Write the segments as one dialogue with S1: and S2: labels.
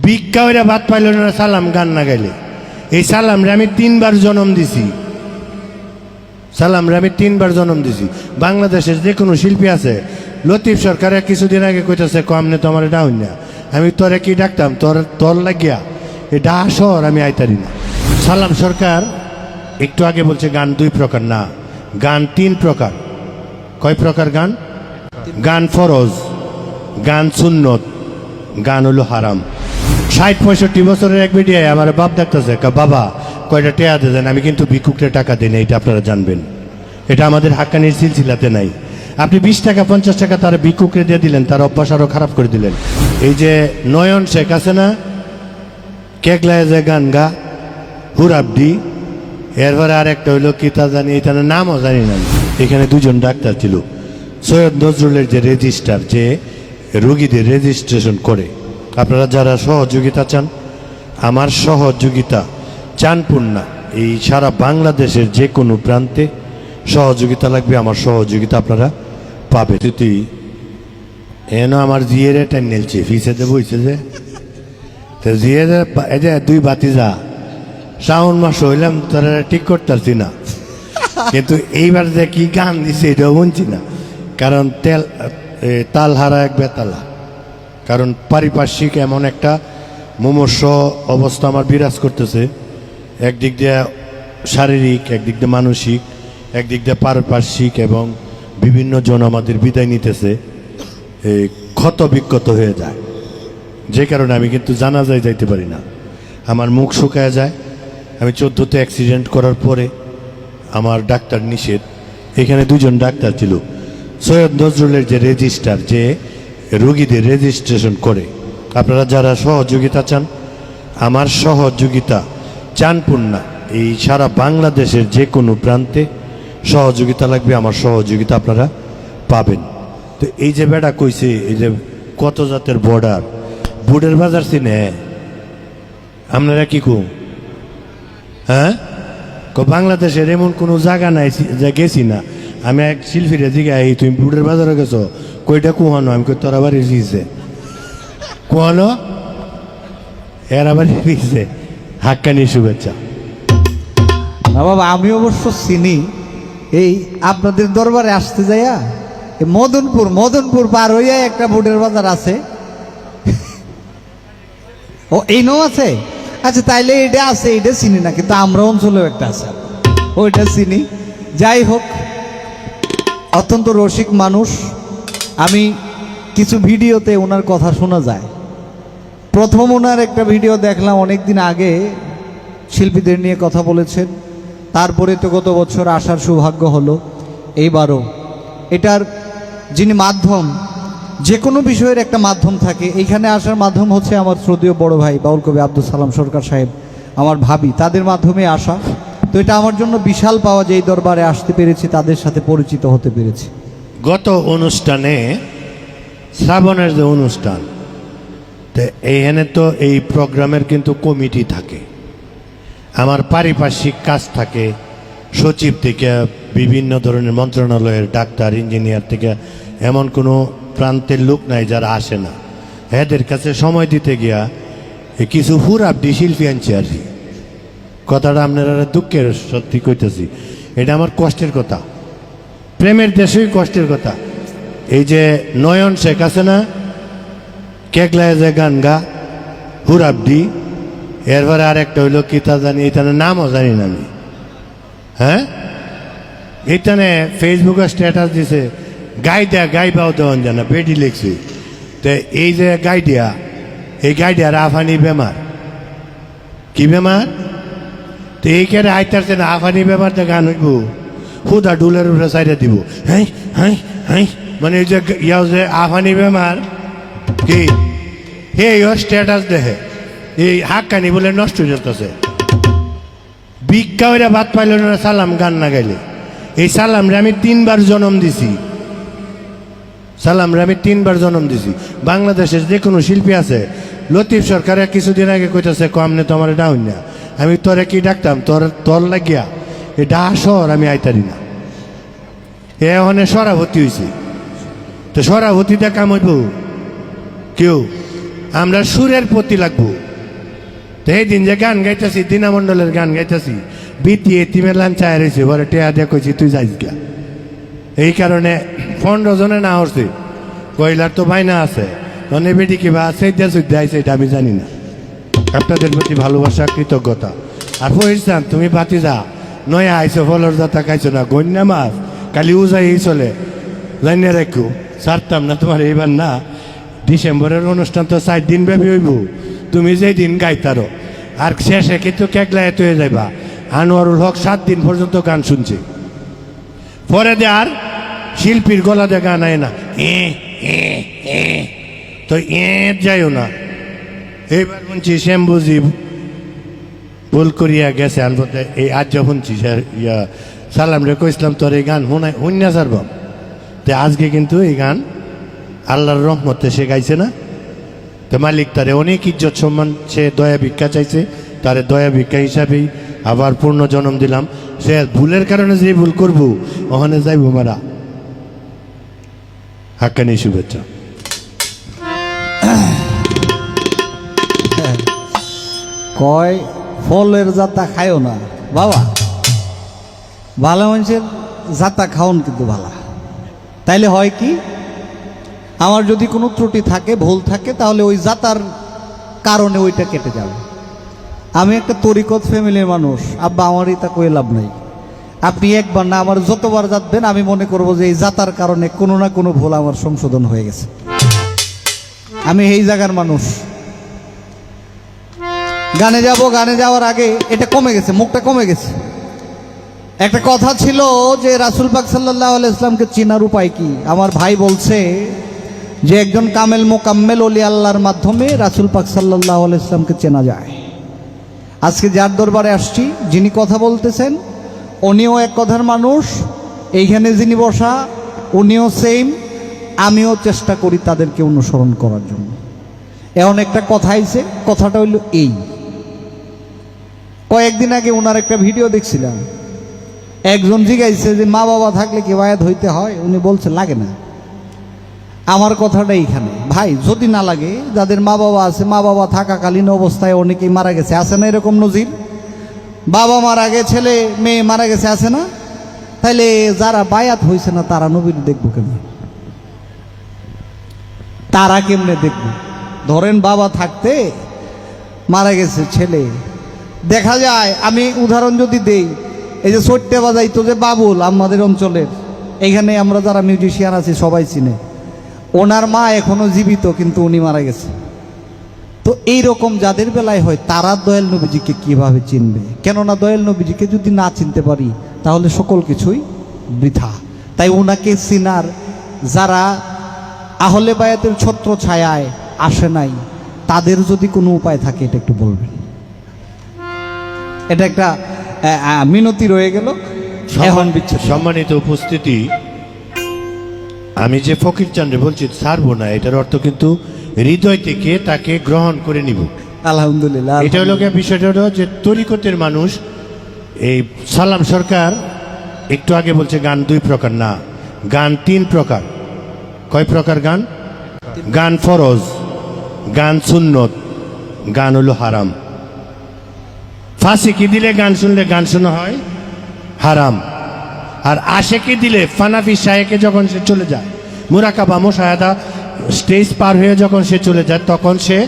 S1: ভিক্ষা হইরা ভাত পাইল না সালাম গান না গাইলে। এই সালামরে আমি 3 বার জন্ম দিছি, সালামরে আমি 3 বার জন্ম দিছি। বাংলাদেশের যে কোনো শিল্পী আছে, লতিফ সরকার কিছুদিন আগে কইতেছে কমনে তো আমার ডাউন না, আমি তোরে কি ডাকতাম, তোর লাগিয়া এটা আসর আমি আইতারি না। সালাম সরকার একটু আগে বলছে গান 2 প্রকার, না গান 3 প্রকার। কয় প্রকার গান? গান ফরজ, গান সুন্নত, গান হলো হারাম। 60-65 বছরের এক ভিডিও আমার বাপ দেখতেছে, বাবা কয়টা টেয়া দেন, আমি কিন্তু ভিক্ষুকরে টাকা দিই না, এটা আপনারা জানবেন, এটা আমাদের হাক্কানির সিলসিলাতে নাই। আপনি 20 টাকা 50 টাকা তারা ভিক্ষুকরে দিয়ে দিলেন, তার অভ্যাস আরও খারাপ করে দিলেন। এই যে নয়ন শেখ আছে না, কেকলায় যে গান গা হুরাবডি, এরপরে আরেকটা হইলো কি তা জানি, এটা নামও জানি না। এখানে 2 জন ডাক্তার ছিল। সৈয়দ নজরুলের যে রেজিস্টার, যে রোগীদের রেজিস্ট্রেশন করে, আপনারা যারা সহযোগিতা চান, আমার সহযোগিতা চানপুর না, এই সারা বাংলাদেশের যে কোনো প্রান্তে সহযোগিতা লাগবে, আমার সহযোগিতা আপনারা পাবে। তুই এন আমার জিয়ের টাইম নেলছে ফিসেতে বইছে যে, তো জিয়ে এই যে 2 বাতিজা শ্রাবণ মাস হইলাম তারা ঠিক করতেছি না, কিন্তু এইবার যে কি গান দিছে এটাও শুনছি না, কারণ তাল হারা এক বেতালা। কারণ পারিপার্শ্বিক এমন একটা মুমূর্ষ অবস্থা আমার বিরাজ করতেছে, একদিক দিয়ে শারীরিক, একদিক দিয়ে মানসিক, একদিক দিয়ে পারিপার্শ্বিক, এবং বিভিন্ন জন আমাদের বিদায় নিতেছে, ক্ষত বিক্ষত হয়ে যায়, যে কারণে আমি কিন্তু জানাজায় যাইতে পারি না, আমার মুখ শুকায় যায়। আমি 14তে অ্যাক্সিডেন্ট করার পরে আমার ডাক্তার নিষেধ। এখানে 2 জন ডাক্তার ছিল। সৈয়দ নজরুলের যে রেজিস্টার, যে রোগীদের রেজিস্ট্রেশন করে, আপনারা যারা সহযোগিতা চান, আমার সহযোগিতা চানপুর না, এই সারা বাংলাদেশের যে কোনো প্রান্তে সহযোগিতা লাগবে, আমার সহযোগিতা আপনারা পাবেন। তো এই যে বেটা কইছে, এই যে কত জাতের বর্ডার, বুডের বাজার চিনে আপনারা কি কো? হ্যাঁ, বাংলাদেশের এমন কোনো জায়গা নাই যে গেছি না। আমি এক শিল্পীরে জিগাই, তুমি বুডের বাজারে গেছো, কইটা কুহানো? আমি কই তোর আবার এসেছে কুহানো, এর আবার এসেছে। হাক্কানি শুভেচ্ছা।
S2: না বাবা, আমি অবশ্য চিনি, এই আপনাদের দরবারে আসতে যাইয়া মদনপুর পার হইয়া একটা বুডের বাজার আছে। ও এই নো আছে, আচ্ছা তাইলে এটা আছে, এটা চিনি না, কিন্তু আমরা অঞ্চলেও একটা আছে, ওইটা চিনি। যাই হোক, অত্যন্ত রসিক মানুষ। আমি কিছু ভিডিওতে ওনার কথা শোনা যায়। প্রথম ওনার একটা ভিডিও দেখলাম অনেক দিন আগে, শিল্পীদের নিয়ে কথা বলেছেন। তারপরে তো গত বছর আসার সৌভাগ্য হলো, এইবারও। এটার যিনি মাধ্যম, যে কোনো বিষয়ের একটা মাধ্যম থাকে, এইখানে আসার মাধ্যম হচ্ছে আমার শ্রদ্ধেয় বড় ভাই বাউল কবি আব্দুল সালাম সরকার সাহেব, আমার ভাবি, তাদের মাধ্যমে আসা। তো এটা আমার জন্য বিশাল পাওয়া যে এই দরবারে আসতে পেরেছি, তাদের সাথে পরিচিত হতে পেরেছি।
S1: গত অনুষ্ঠানে শ্রাবণের যে অনুষ্ঠান, তো এইখানে তো এই প্রোগ্রামের কিন্তু কমিটি থাকে, আমার পারিপার্শ্বিক কাজ থাকে, সচিব থেকে বিভিন্ন ধরনের মন্ত্রণালয়ের ডাক্তার, ইঞ্জিনিয়ার থেকে এমন কোনো প্রান্তের লোক নাই যারা আসে না। এদের কাছে সময় দিতে গিয়া কিছু হুরাবডি শিল্পী আনছে আর কি। কথাটা আপনারা দুঃখের সত্যি কইতেছি, এটা আমার কষ্টের কথা, প্রেমের দেশেই কষ্টের কথা। এই যে নয়ন শেখ আছে না, কেকলায় যে গান গা হুরাবডি, এরপরে আরেকটা হইলো কি তা জানি, এটা নামও জানি না আমি। হ্যাঁ, এইখানে ফেসবুকে স্ট্যাটাস দিছে, গাইবাও দেওয়ান জানা বেটি লিখছি। তো এই যে এই গাইডিয়ার আফানি বেমার, কি বেমার? তো এইখানে আইতারছে না, আফানি বেমারটা গান হইব, হুদা ডুলের উপরে সাইডে দিব, হ্যাঁ হ্যাঁ হ্যাঁ, মানে এই যে ইয়াও যে আফানি বেমার কি, হে ওর স্ট্যাটাস দেখে এই হাক্কানি বলে নষ্ট হয়ে যেতেছে। ভিক্ষা হইরা ভাত পাইল না সালাম গান না গাইলে। এই সালামরে আমি 3 বার জন্ম দিছি, সালামরে আমি 3 বার জন্ম দিছি। বাংলাদেশের যে কোনো শিল্পী আছে, লতিফ সরকার কিছুদিন আগে কইতেছে কমনে তো আমার ডাউন না, আমি তোরে কি ডাকতাম, তোর লাগিয়া এটা আসর আমি আইতারি না। এখানে সরাভর্তি হয়েছে, তো সরাভর্তিটা কাম হইব কেউ আমরা সুরের প্রতি লাগবো। তো এই দিন যে গান গাইতেছি, দীনামণ্ডলের গান গাইতেছি, বিতি এতিমের লান চায় রয়েছে, বলে টেয়া দিয়ে কইছি তুই যাইস গা। এই কারণে 15 জনে না হচ্ছে, কয়লার তো বাইনা আছে, মানে বেটি কিবা আছে দেয় এটা আমি জানি না। আপনাদের প্রতি ভালোবাসা, কৃতজ্ঞতা। আর পহিরসান তুমি বাতি যা নয় আইসো, ফলর যাতা খাইছো না, গন্যা মাছ কালি উজাই চলে লাইনে রাখো, ছাড়তাম না তোমার এইবার না। ডিসেম্বরের অনুষ্ঠান তো 4 দিন ব্যাপী হইব, তুমি যেই দিন গাইতারো, আর শেষে কিন্তু কেকলায় হয়ে যাইবা। আনোয়ারুল হক 7 দিন পর্যন্ত গান শুনছে, পরে দে আর শিল্পীর গলা দিয়ে গান আয় না, তো যাইও না। এইবার শুনছি শ্যাম্বুজি ভুল করিয়া গেছে, আনবতে এই আজ শুনছি ইয়া সালাম রে কইসলাম তোর এই গান শুনিয়া সারবাম। তো আজকে কিন্তু এই গান আল্লাহর রহমতে সে গাইছে না, তো মালিক তারে অনেক ইজ্জত সম্মান, সে দয়া ভিক্ষা চাইছে, তারে দয়া ভিক্ষা হিসাবেই আবার পূর্ণ জন্ম দিলাম। সে ভুলের কারণে যে ভুল করবো ওখানে যাইব মারা। হাক্কানি শুভেচ্ছা।
S2: কয় ফলের জাতা খায়ও না বাবা, ভালো মানুষের জাতা খাওন কিন্তু ভালো। তাইলে হয় কি, আমার যদি কোনো ত্রুটি থাকে, ভুল থাকে, তাহলে ওই জাতার কারণে ওইটা কেটে যাবে। আমি একটা তরিকত ফ্যামিলির মানুষ, আব্বা আমারই তা কয়ে লাভ নাই। আপনি একবার না আমার যতবার যাতবেন, আমি মনে করব যে এই জাতার কারণে কোনো না কোনো ভুল আমার সংশোধন হয়ে গেছে। আমি এই জায়গার মানুষ। গানে যাব, গানে যাওয়ার আগে এটা কমে গেছে, মুখটা কমে গেছে। একটা কথা ছিল যে রাসূল পাক সাল্লাল্লাহু আলাইহি ইসলামকে চেনার উপায় কি। আমার ভাই বলছে যে একজন কামেল মোকাম্মেল ওলি আল্লাহর মাধ্যমে রাসূল পাক সাল্লাল্লাহু আলাইহি ইসলামকে চেনা যায়। আজকে যার দরবারে আসছি, যিনি কথা বলতেছেন উনিও এক কথার মানুষ, এইখানে যিনি বসা উনিও সেম। আমিও চেষ্টা করি তাদেরকে অনুসরণ করার জন্য। এমন একটা কথা আইছে, কথাটা হইল এই। কয়েকদিন আগে ওনার একটা ভিডিও দেখছিলাম, একজন জিজ্ঞাসা যে মা বাবা থাকলে কি বায়াত হইতে হয়, উনি বলছে লাগে না। আমার কথাটা এইখানে, ভাই যদি না লাগে, যাদের মা বাবা আছে, মা বাবা থাকাকালীন অবস্থায় অনেকেই মারা গেছে, আছে না এরকম নজির? বাবা মারা গেছে, ছেলে মেয়ে মারা গেছে, আছে না? তাইলে যারা বায়াত হয়েছে না তারা নবীর দেখবো কেমনে? তারা কেমনে দেখবো? ধরেন বাবা থাকতে মারা গেছে ছেলে, দেখা যায়, আমি উদাহরণ যদি দেই, এই যে চট্টে বাজাইতো যে বাবুল আমাদের অঞ্চলের, এইখানে আমরা যারা মিউজিশিয়ান আছি সবাই চিনে, ওনার মা এখনো জীবিত কিন্তু উনি মারা গেছে। তো এইরকম যাদের বেলায় হয়, তারা দয়াল নবীজিকে কিভাবে চিনবে? কেননা দয়াল নবীজিকে যদি না চিনতে পারি তাহলে সকল কিছুই বৃথা। তাই ওনাকে চিনার যারা আহলে বায়াতের ছত্র ছায়ায় আসে নাই, তাদের যদি কোনো উপায় থাকে এটা একটু বলবেন। এটা একটা মিনতি রয়ে গেল। এখন
S1: সম্মানিত উপস্থিতি, আমি যে ফকির চান্ডে বলছি ছাড়বো না, এটার অর্থ কিন্তু হৃদয় থেকে তাকে গ্রহণ করে নিব,
S2: আলহামদুলিল্লাহ।
S1: এটা হলো বিষয়টা হলো যে তরিকতের মানুষ। এই সালাম সরকার একটু আগে বলছে গান 2 প্রকার, না, গান 3 প্রকার। কয় প্রকার গান? গান ফরজ, গান সুন্নত, গান হলো হারাম। ফাঁসিকি দিলে গান শুনলে গান শোনা হয় হারাম। আর আশেকি দিলে ফানাফি শায়েকে যখন সে চলে যায়, মুরাকাবা মুশাহাদা স্টেজ পার হয়ে যখন সে চলে যায়, তখন সে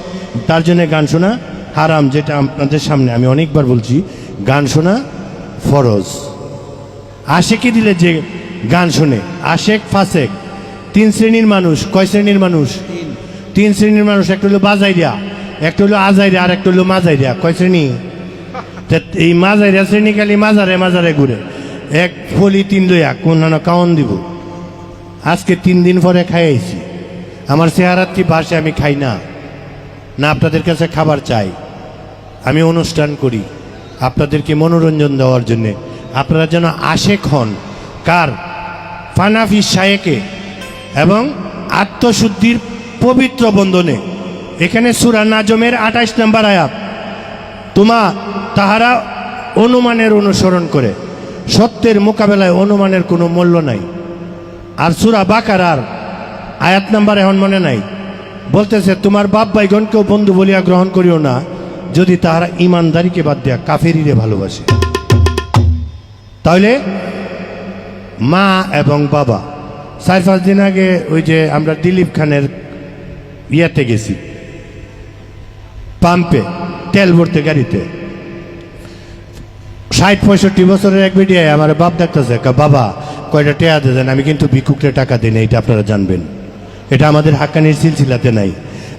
S1: তার জন্য গান শোনা হারাম। যেটা আপনাদের সামনে আমি অনেকবার বলছি, গান শোনা ফরজ। আশেকি দিলে যে গান শুনে, আশেক ফাসেক 3 শ্রেণীর মানুষ। কয় শ্রেণীর মানুষ? 3 শ্রেণীর মানুষ। একটা হলো বাজাইরিয়া, একটা হলো আজাইরিয়া, আর একটা হলো মাজাইরিয়া। কয় শ্রেণী? এই মাজাইরিয়া শ্রেণী খালি মাজারে মাজারে ঘুরে, এক ফলি 3 লইয়া কোন কাউন দিব। আজকে 3 দিন পরে খাইছি, আমার চেহারাটি বাসে আমি খাই না, না আপনাদের কাছে খাবার চাই। আমি অনুষ্ঠান করি আপনাদেরকে মনোরঞ্জন দেওয়ার জন্যে, আপনারা যেন আশেক হন। কার? ফানাফি শায়েকে এবং আত্মশুদ্ধির পবিত্র বন্ধনে। এখানে সূরা নাজমের 28 নম্বর আয়াত, তাহারা অনুমানের অনুসরণ করে, সত্যের মোকাবেলায় অনুমানের কোনো মূল্য নাই। আর সূরা বাকারার আয়াত নাম্বার এখন মনে নাই, বলতেছে তোমার বাপ ভাইগণকেও বন্ধু বলিয়া গ্রহণ করিও না যদি তাহারা ইমানদারিকে বাদ দিয়া কাফেরিরে ভালোবাসে। তাহলে মা এবং বাবা, 4-5 দিন আগে ওই যে আমরা দিলীপ খানের ইয়াতে গেছি, পাম্পে তেল ভরতে গাড়িতে, 60-65 বছরের এক বেটিয়ে আমার বাপ ডাকতেছে, বাবা কয়টা টেয়া দেন, আমি কিন্তু ভিক্ষুকরে টাকা দিই না, এটা আপনারা জানবেন, এটা আমাদের হাক্কানির সিলসিলাতে নাই।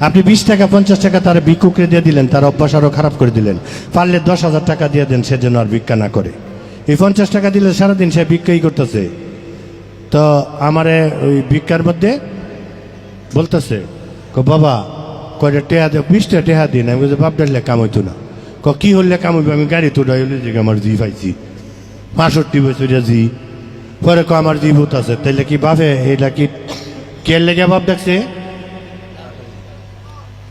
S1: আপনি 20 টাকা 50 টাকা তারা ভিক্ষুকরে দিয়ে দিলেন, তার অভ্যাস আরও খারাপ করে দিলেন। পারলে 10,000 টাকা দিয়ে দেন, সে যেন আর ভিক্ষা না করে। এই 50 টাকা দিলে সারাদিন সে ভিক্ষাই করতেছে। তো আমারে ওই ভিক্ষার মধ্যে বলতেছে, বাবা কয়টা টেহা দে, 20টা টেহা দিন। আমি বলছি বাপ ডাললে কাম হইতো না। কি হলে কাম হইব, আমি গাড়ি তোড়াই হলে যে আমার জি পাইছি 65 বছর জি। পরে আমার জি ভূত আছে, তাইলে কি বাপে এইটা কি কে লেগে বাপ ডাকছে?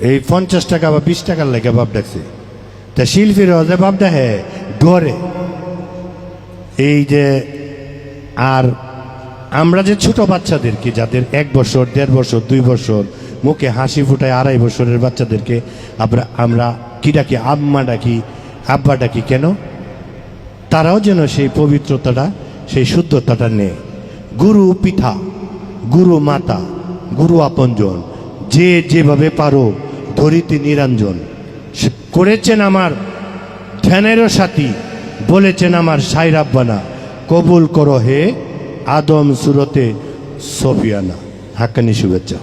S1: এই 50 টাকা বা 20 টাকার লেগে বাপ ডাকছে। তা শিল্পীর যে বাপ দেখে গড়ে এই যে, আর আমরা যে ছোট বাচ্চাদেরকে যাদের 1 বছর 1.5 বছর 2 বছর মুখে হাসি ফুটায়, 2.5 বছরের বাচ্চাদেরকে আমরা কি ডাকি, আম্মা ডাকি, আব্বা ডাকি, কেন? তারাও যেন সেই পবিত্রতাটা, সেই শুদ্ধতাটা নেয়। গুরু পিতা, গুরু মাতা, গুরু আপনজন, যে যেভাবে পারো ধরিতে নিরঞ্জন। করেছেন আমার ধ্যানেরও সাথী, বলেছেন আমার সাই রাব্বানা, কবুল করো হে আদম সুরতে সফিয়ানা। হাক্কানি শুভেচ্ছা।